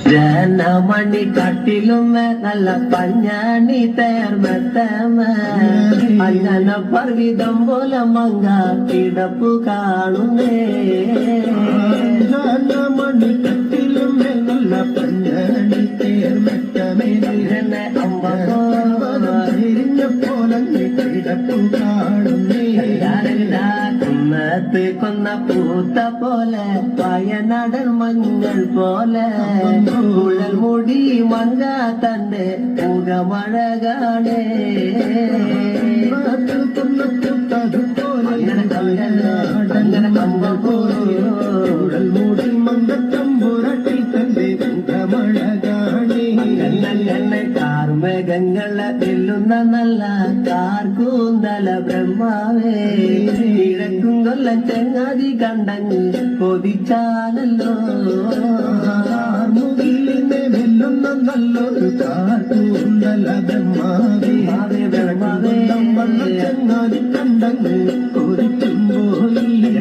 ജനമണി കട്ടിലുമേ നല്ല പഞ്ഞാണി തേർമെത്തമേ അഞ്ചന പർവിതം പോലെ മങ്ക കിടപ്പു കാണുന്നേ ജനമണി കട്ടിലുമേ നല്ല പഞ്ഞാണി തേർമെത്തമേ അമ്പതിരിഞ്ഞ പോലെ കിടപ്പു കാണുന്നേ കുന്നത്ത് കൊന്ന പൂത്ത പോലെ വയനാടൻ മഞ്ഞൾ പോലെ കുഴൽ മുടി മങ്ക തന്റെ മുഖമഴകാണേ അങ്ങനെ കമ്പ കുഴൽ മുടി മങ്കത്തമ്പുരട്ടി തന്റെ മുഖമഴകാണേ എന്നെ കാർമേഘങ്ങളെ വെല്ലുന്ന നല്ല കാർക്കൂന്തല ബ്രഹ്മാവേ കിഴക്കും കൊല്ലം ചെങ്ങാതി കണ്ടങ്ങ് കൊതിച്ചാലല്ലോ മുകിലിനെ വെല്ലുന്ന നല്ലൊരു കാർക്കൂന്തല ബ്രഹ്മാവേ ചെങ്ങാതി കണ്ടങ്ങ് കൊതിച്ചും പോയി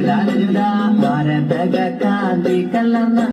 ഭാരതക കാന്തി കലർന്ന